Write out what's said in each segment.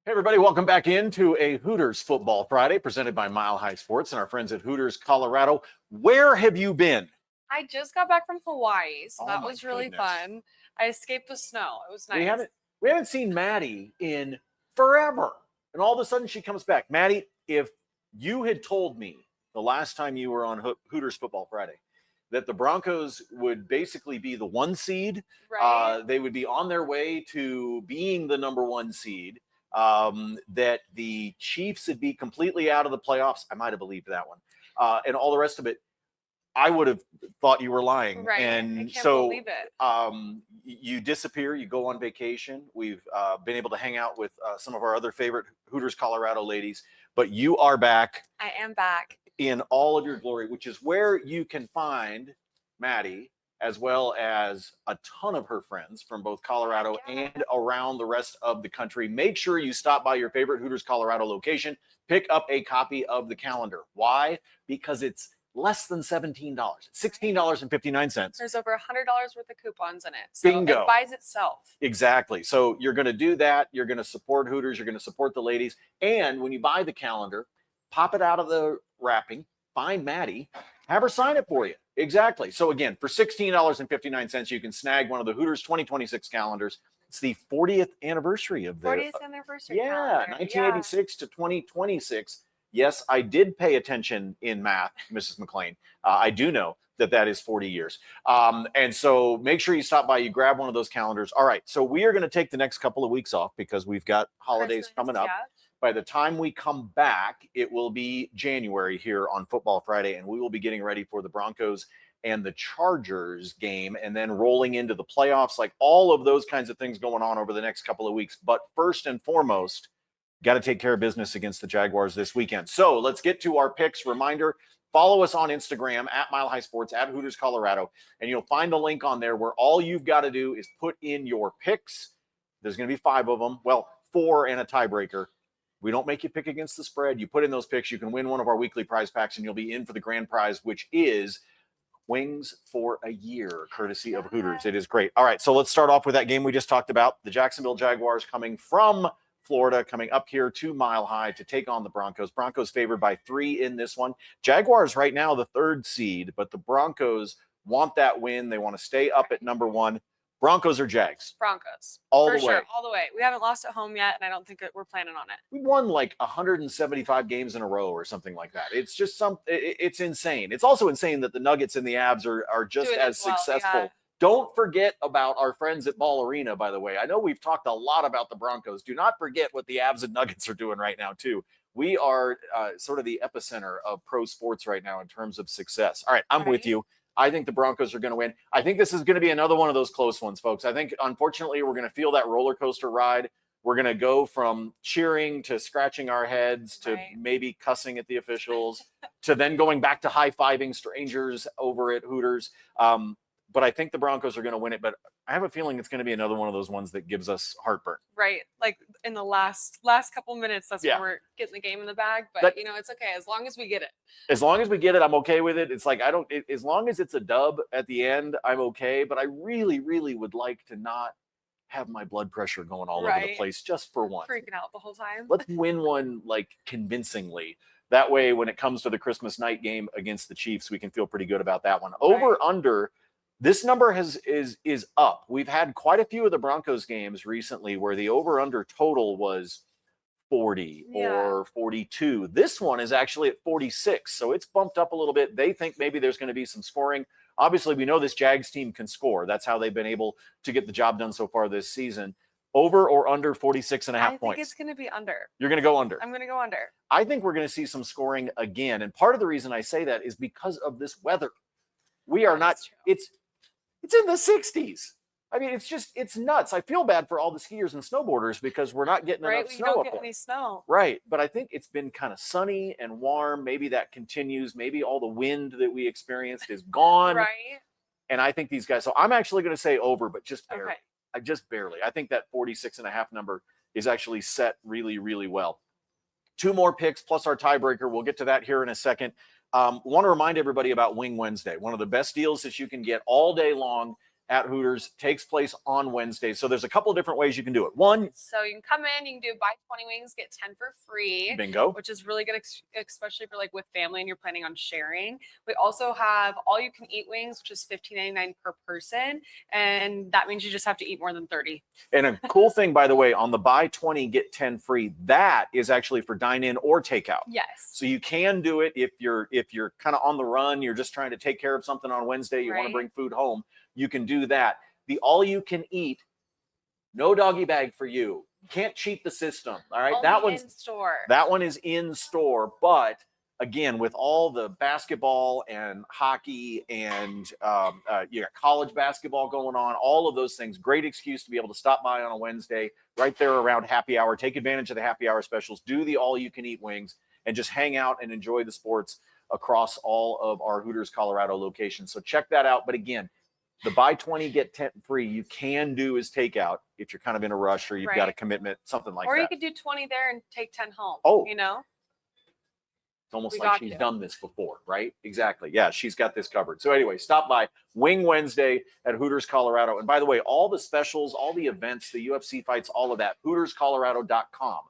Hey, everybody, welcome back into a Hooters Football Friday presented by Mile High Sports and our friends at Hooters, Colorado. Where have you been? I just got back from Hawaii, so that my was really goodness. fun. I escaped the snow. It was nice. We haven't seen Maddie in forever. And all of a sudden she comes back. Maddie, if you had told me the last time you were on Hooters Football Friday that the Broncos would basically be the 1 seed, Right? they would be on their way to being the number 1 seed, that the Chiefs would be completely out of the playoffs, I might have believed that one. And all the rest of it, I would have thought you were lying. Right. And I can't so believe it. You disappear, you go on vacation. We've been able to hang out with some of our other favorite Hooters Colorado ladies, but you are back. I am back. In all of your glory, which is where you can find Maddie, as well as a ton of her friends from both Colorado and around the rest of the country. Make sure you stop by your favorite Hooters Colorado location, pick up a copy of the calendar. Why? Because it's less than $17, $16.59. There's over $100 worth of coupons in it. So Bingo. It buys itself. Exactly. So you're going to do that. You're going to support Hooters. You're going to support the ladies. And when you buy the calendar, pop it out of the wrapping, find Maddie, have her sign it for you. Exactly. So again, for $16.59, you can snag one of the Hooters 2026 calendars. It's the 40th anniversary of the 40th anniversary. Yeah, calendar. 1986 to 2026. Yes, I did pay attention in math, Mrs. McLean. I do know that is 40 years. And so make sure you stop by, you grab one of those calendars. All right, so we are going to take the next couple of weeks off because we've got holidays coming up. Yeah. By the time we come back, it will be January here on Football Friday, and we will be getting ready for the Broncos and the Chargers game, and then rolling into the playoffs, like all of those kinds of things going on over the next couple of weeks. But first and foremost, got to take care of business against the Jaguars this weekend. So let's get to our picks. Reminder, follow us on Instagram at Mile High Sports, at Hooters Colorado, and you'll find the link on there where all you've got to do is put in your picks. There's going to be 5 of them. Well, 4 and a tiebreaker. We don't make you pick against the spread. You put in those picks, you can win one of our weekly prize packs, and you'll be in for the grand prize, which is wings for a year, courtesy of Hooters. It is great. All right, so let's start off with that game we just talked about. The Jacksonville Jaguars coming from Florida, coming up here to Mile High to take on the Broncos. Broncos favored by 3 in this one. Jaguars right now the 3rd seed, but the Broncos want that win. They want to stay up at number 1. Broncos or Jags? Broncos. All For the sure, way. all the way. We haven't lost at home yet, and I don't think we're planning on it. We won like 175 games in a row or something like that. It's just it's insane. It's also insane that the Nuggets and the Avs are just as successful. Yeah. Don't forget about our friends at Ball Arena, by the way. I know we've talked a lot about the Broncos. Do not forget what the Avs and Nuggets are doing right now, too. We are sort of the epicenter of pro sports right now in terms of success. All right, I'm with you. I think the Broncos are going to win. I think this is going to be another one of those close ones, folks. I think, unfortunately, we're going to feel that roller coaster ride. We're going to go from cheering to scratching our heads to maybe cussing at the officials to then going back to high-fiving strangers over at Hooters. But I think the Broncos are going to win it. But I have a feeling it's going to be another one of those ones that gives us heartburn. Right. Like in the last couple minutes, that's when we're getting the game in the bag. But, it's okay as long as we get it. As long as we get it, I'm okay with it. It's like as long as it's a dub at the end, I'm okay. But I really, really would like to not have my blood pressure going all over the place just for once. Freaking out the whole time. Let's win one like convincingly. That way, when it comes to the Christmas night game against the Chiefs, we can feel pretty good about that one. Over, under. This number is up. We've had quite a few of the Broncos games recently where the over-under total was 40 or 42. This one is actually at 46, so it's bumped up a little bit. They think maybe there's going to be some scoring. Obviously, we know this Jags team can score. That's how they've been able to get the job done so far this season. Over or under 46.5 points? I think it's going to be under. You're going to go under? I'm going to go under. I think we're going to see some scoring again, and part of the reason I say that is because of this weather. We are not – it's in the 60s. I mean, it's nuts. I feel bad for all the skiers and snowboarders because we're not getting enough snow. We don't get any snow. Right. But I think it's been kind of sunny and warm. Maybe that continues. Maybe all the wind that we experienced is gone. Right. And I think these guys, so I'm actually going to say over, but just barely. Okay. Just barely. I think that 46.5 number is actually set really, really well. 2 more picks plus our tiebreaker. We'll get to that here in a second. Want to remind everybody about Wing Wednesday, one of the best deals that you can get all day long. at Hooters takes place on Wednesday. So there's a couple of different ways you can do it. One, so you can come in, you can do buy 20 wings, get 10 for free. Bingo. Which is really good, especially for like with family and you're planning on sharing. We also have all you can eat wings, which is $15.99 per person. And that means you just have to eat more than 30. And a cool thing, by the way, on the buy 20, get 10 free, that is actually for dine-in or takeout. Yes. So you can do it if you're kind of on the run, you're just trying to take care of something on Wednesday, you want to bring food home, you can do that. The all you can eat, no doggy bag for you. Can't cheat the system. All right. Only that one's in store. That one is in store. But again, with all the basketball and hockey and you got college basketball going on, all of those things, great excuse to be able to stop by on a Wednesday right there around happy hour. Take advantage of the happy hour specials. Do the all you can eat wings and just hang out and enjoy the sports across all of our Hooters Colorado locations. So check that out. But again, the buy 20, get 10 free, you can do as takeout if you're kind of in a rush or you've got a commitment, something like that. Or you could do 20 there and take 10 home. Oh, you know? It's almost like she's done this before, right? Exactly. Yeah, she's got this covered. So anyway, stop by Wing Wednesday at Hooters Colorado. And by the way, all the specials, all the events, the UFC fights, all of that, HootersColorado.com.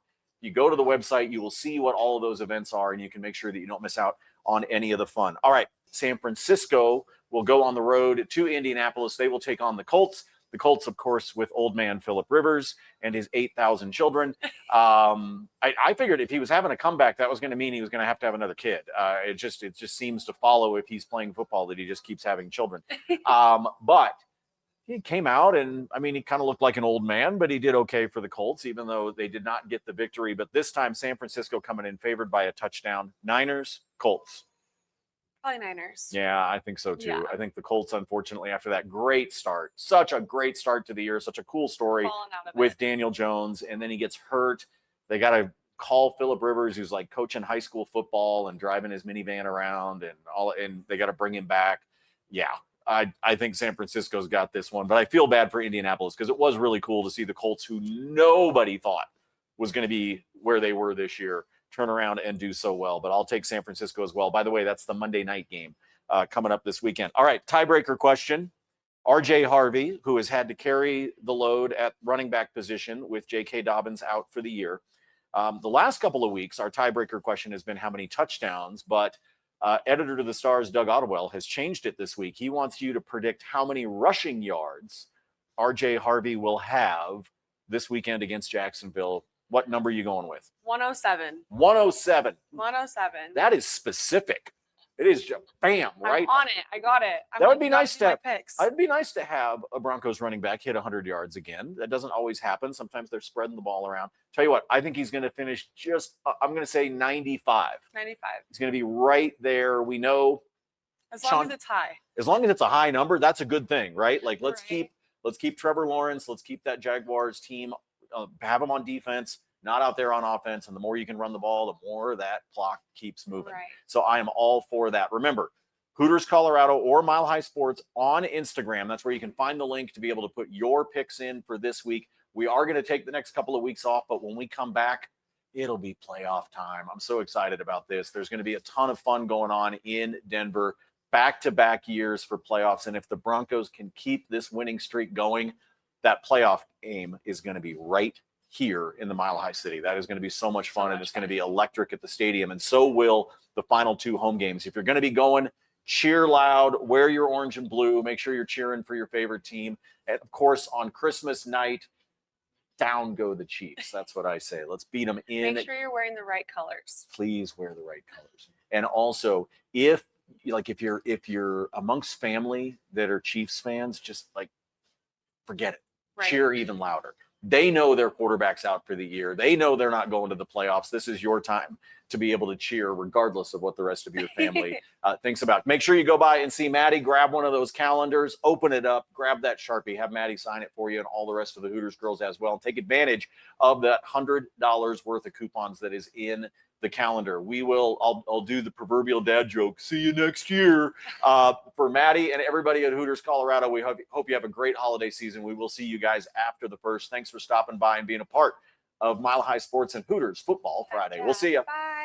You go to the website, you will see what all of those events are, and you can make sure that you don't miss out on any of the fun. All right, San Francisco will go on the road to Indianapolis. They will take on the Colts. The Colts, of course, with old man Phillip Rivers and his 8,000 children. I figured if he was having a comeback, that was going to mean he was going to have another kid. It just seems to follow if he's playing football that he just keeps having children. But he came out and, I mean, he kind of looked like an old man, but he did okay for the Colts, even though they did not get the victory. But this time, San Francisco coming in favored by a touchdown. Niners, Colts. Probably Niners. Yeah, I think so too. Yeah. I think the Colts, unfortunately, after that great start, such a great start to the year, such a cool story with Daniel Jones, and then he gets hurt. They got to call Phillip Rivers, who's like coaching high school football and driving his minivan around and they got to bring him back. Yeah, I think San Francisco's got this one, but I feel bad for Indianapolis because it was really cool to see the Colts, who nobody thought was going to be where they were this year, turn around and do so well. But I'll take San Francisco as well. By the way, that's the Monday night game coming up this weekend. All right, tiebreaker question. R.J. Harvey, who has had to carry the load at running back position with J.K. Dobbins out for the year. The last couple of weeks, our tiebreaker question has been how many touchdowns, but editor to the Stars, Doug Ottewell, has changed it this week. He wants you to predict how many rushing yards R.J. Harvey will have this weekend against Jacksonville. What number are you going with? 107. 107. 107. That is specific. It is just bam, right? I'm on it. I got it. That would be nice to have. It'd be nice to have a Broncos running back hit 100 yards again. That doesn't always happen. Sometimes they're spreading the ball around. Tell you what, I think he's going to finish just, I'm going to say 95. 95. He's going to be right there. We know. As long as it's high. As long as it's a high number, that's a good thing, right? Like let's keep Trevor Lawrence. Let's keep that Jaguars team. Have them on defense, not out there on offense. And the more you can run the ball, the more that clock keeps moving. Right. So I am all for that. Remember, Hooters Colorado or Mile High Sports on Instagram. That's where you can find the link to be able to put your picks in for this week. We are going to take the next couple of weeks off, but when we come back, it'll be playoff time. I'm so excited about this. There's going to be a ton of fun going on in Denver, back-to-back years for playoffs. And if the Broncos can keep this winning streak going, that playoff game is going to be right here in the Mile High City. That is going to be so much fun, and it's going to be electric at the stadium, and so will the final two home games. If you're going to be going, cheer loud, wear your orange and blue, make sure you're cheering for your favorite team. And of course, on Christmas night, down go the Chiefs. That's what I say. Let's beat them in. Make sure you're wearing the right colors. Please wear the right colors. And also, if you're amongst family that are Chiefs fans, just like forget it. Right. Cheer even louder. They know their quarterback's out for the year. They know they're not going to the playoffs. This is your time to be able to cheer regardless of what the rest of your family thinks about. Make sure you go by and see Maddie, grab one of those calendars, open it up, grab that Sharpie, have Maddie sign it for you and all the rest of the Hooters girls as well. And take advantage of that $100 worth of coupons that is in the calendar. I'll do the proverbial dad joke. See you next year. For Maddie and everybody at Hooters Colorado, we hope you have a great holiday season. We will see you guys after the first. Thanks for stopping by and being a part of Mile High Sports and Hooters Football Friday. We'll see you. Bye.